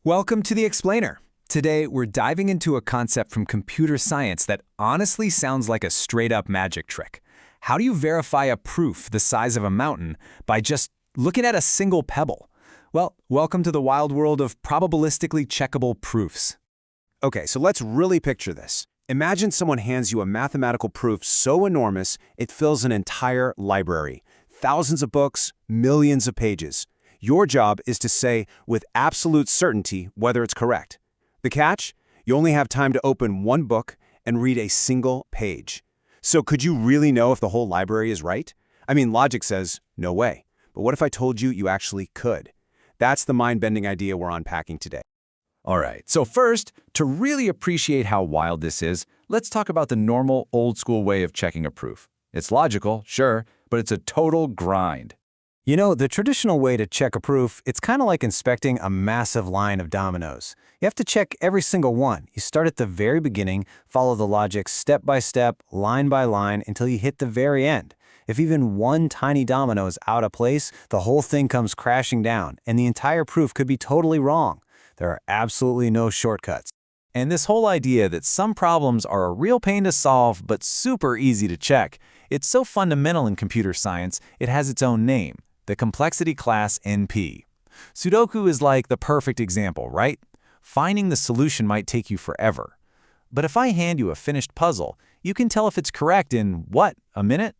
Welcome to The Explainer. Today, we're diving into a concept from computer science that honestly sounds like a straight-up magic trick. How do you verify a proof the size of a mountain by just looking at a single pebble? Well, welcome to the wild world of probabilistically checkable proofs. Okay, so let's really picture this. Imagine someone hands you a mathematical proof so enormous it fills an entire library. Thousands of books, millions of pages. Your job is to say with absolute certainty whether it's correct. The catch? You only have time to open one book and read a single page. So could you really know if the whole library is right? I mean, logic says, no way. But what if I told you you actually could? That's the mind-bending idea we're unpacking today. All right, so first, to really appreciate how wild this is, let's talk about the normal, old-school way of checking a proof. It's logical, sure, but it's a total grind. You know, the traditional way to check a proof, it's kind of like inspecting a massive line of dominoes. You have to check every single one. You start at the very beginning, follow the logic step by step, line by line, until you hit the very end. If even one tiny domino is out of place, the whole thing comes crashing down, and the entire proof could be totally wrong. There are absolutely no shortcuts. And this whole idea that some problems are a real pain to solve but super easy to check, it's so fundamental in computer science, it has its own name. The complexity class NP. Sudoku is like the perfect example, right? Finding the solution might take you forever. But if I hand you a finished puzzle, you can tell if it's correct in, what, a minute?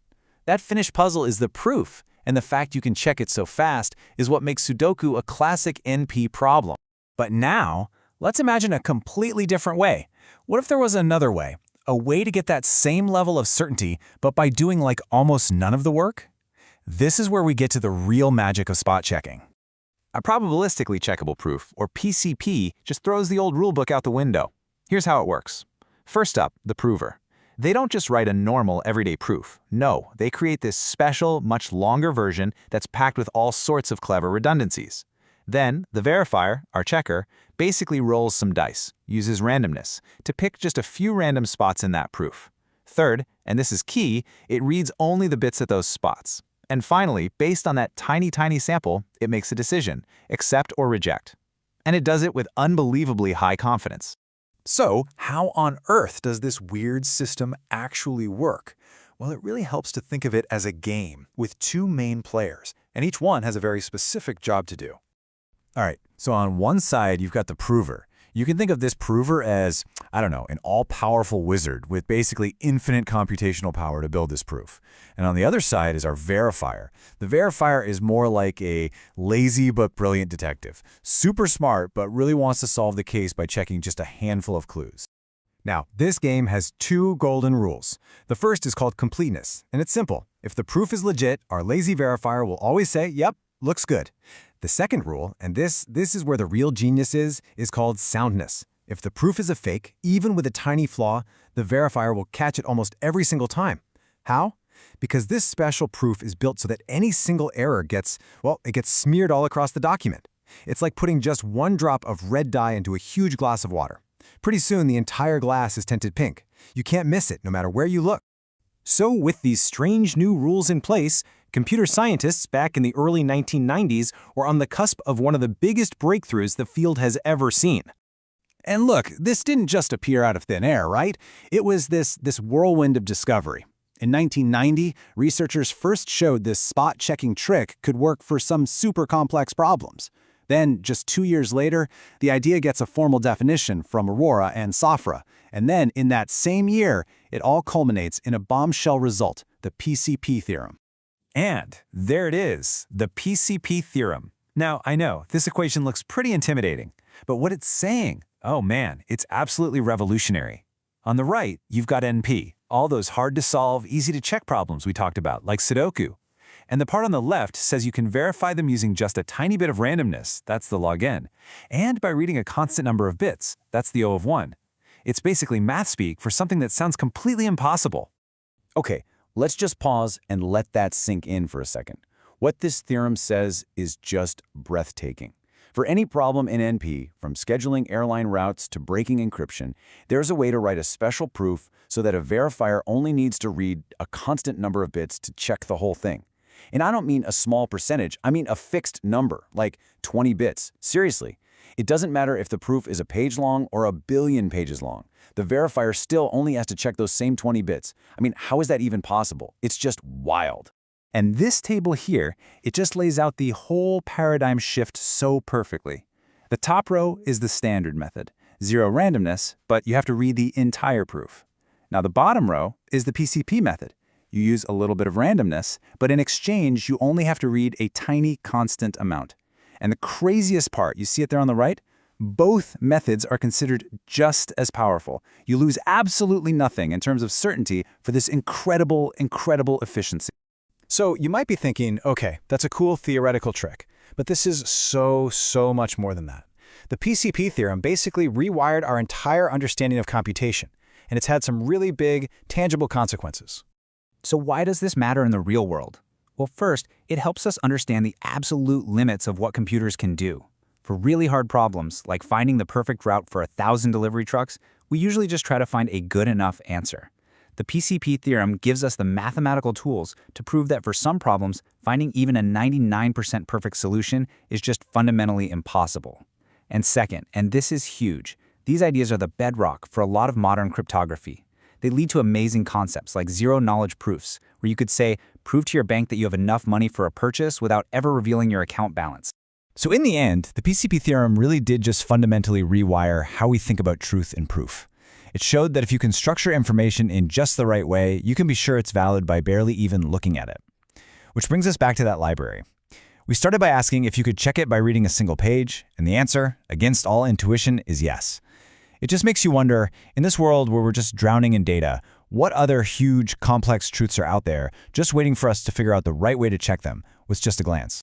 That finished puzzle is the proof, and the fact you can check it so fast is what makes Sudoku a classic NP problem. But now, let's imagine a completely different way. What if there was another way? A way to get that same level of certainty, but by doing like almost none of the work? This is where we get to the real magic of spot checking. A probabilistically checkable proof, or PCP, just throws the old rulebook out the window. Here's how it works. First up, the prover. They don't just write a normal, everyday proof. No, they create this special, much longer version that's packed with all sorts of clever redundancies. Then, the verifier, our checker, basically rolls some dice, uses randomness, to pick just a few random spots in that proof. Third, and this is key, it reads only the bits at those spots. And finally, based on that tiny sample, it makes a decision, accept or reject. And it does it with unbelievably high confidence. So, how on earth does this weird system actually work? Well, it really helps to think of it as a game with two main players, and each one has a very specific job to do. All right, so on one side, you've got the prover. You can think of this prover as, I don't know, an all-powerful wizard with basically infinite computational power to build this proof. And on the other side is our verifier. The verifier is more like a lazy but brilliant detective. Super smart, but really wants to solve the case by checking just a handful of clues. Now, this game has two golden rules. The first is called completeness, and it's simple. If the proof is legit, our lazy verifier will always say, yep, looks good. The second rule, and this is where the real genius is called soundness. If the proof is a fake, even with a tiny flaw, the verifier will catch it almost every single time. How? Because this special proof is built so that any single error gets smeared all across the document. It's like putting just one drop of red dye into a huge glass of water. Pretty soon, the entire glass is tinted pink. You can't miss it, no matter where you look. So with these strange new rules in place, computer scientists back in the early 1990s were on the cusp of one of the biggest breakthroughs the field has ever seen. And look, this didn't just appear out of thin air, right? It was this whirlwind of discovery. In 1990, researchers first showed this spot-checking trick could work for some super complex problems. Then, just 2 years later, the idea gets a formal definition from Aurora and Safra. And then, in that same year, it all culminates in a bombshell result, the PCP theorem. And there it is, the PCP theorem. Now, I know, this equation looks pretty intimidating, but what it's saying, oh man, it's absolutely revolutionary. On the right, you've got NP, all those hard-to-solve, easy-to-check problems we talked about, like Sudoku. And the part on the left says you can verify them using just a tiny bit of randomness, that's the log n, and by reading a constant number of bits, that's the O of 1. It's basically math speak for something that sounds completely impossible. Okay, let's just pause and let that sink in for a second. What this theorem says is just breathtaking. For any problem in NP, from scheduling airline routes to breaking encryption, there's a way to write a special proof so that a verifier only needs to read a constant number of bits to check the whole thing. And I don't mean a small percentage, I mean a fixed number, like 20 bits. Seriously. It doesn't matter if the proof is a page long or a billion pages long. The verifier still only has to check those same 20 bits. I mean, how is that even possible? It's just wild. And this table here, it just lays out the whole paradigm shift so perfectly. The top row is the standard method, zero randomness, but you have to read the entire proof. Now the bottom row is the PCP method. You use a little bit of randomness, but in exchange, you only have to read a tiny constant amount. And the craziest part, you see it there on the right? Both methods are considered just as powerful. You lose absolutely nothing in terms of certainty for this incredible, incredible efficiency. So you might be thinking, okay, that's a cool theoretical trick, but this is so much more than that. The PCP theorem basically rewired our entire understanding of computation, and it's had some really big, tangible consequences. So why does this matter in the real world? Well, first, it helps us understand the absolute limits of what computers can do. For really hard problems, like finding the perfect route for 1,000 delivery trucks, we usually just try to find a good enough answer. The PCP theorem gives us the mathematical tools to prove that for some problems, finding even a 99% perfect solution is just fundamentally impossible. And second, and this is huge, these ideas are the bedrock for a lot of modern cryptography. They lead to amazing concepts like zero-knowledge proofs, where you could say, prove to your bank that you have enough money for a purchase without ever revealing your account balance. So in the end, the PCP theorem really did just fundamentally rewire how we think about truth and proof. It showed that if you can structure information in just the right way, you can be sure it's valid by barely even looking at it. Which brings us back to that library. We started by asking if you could check it by reading a single page, and the answer, against all intuition, is yes. It just makes you wonder, in this world where we're just drowning in data, what other huge, complex truths are out there just waiting for us to figure out the right way to check them with just a glance?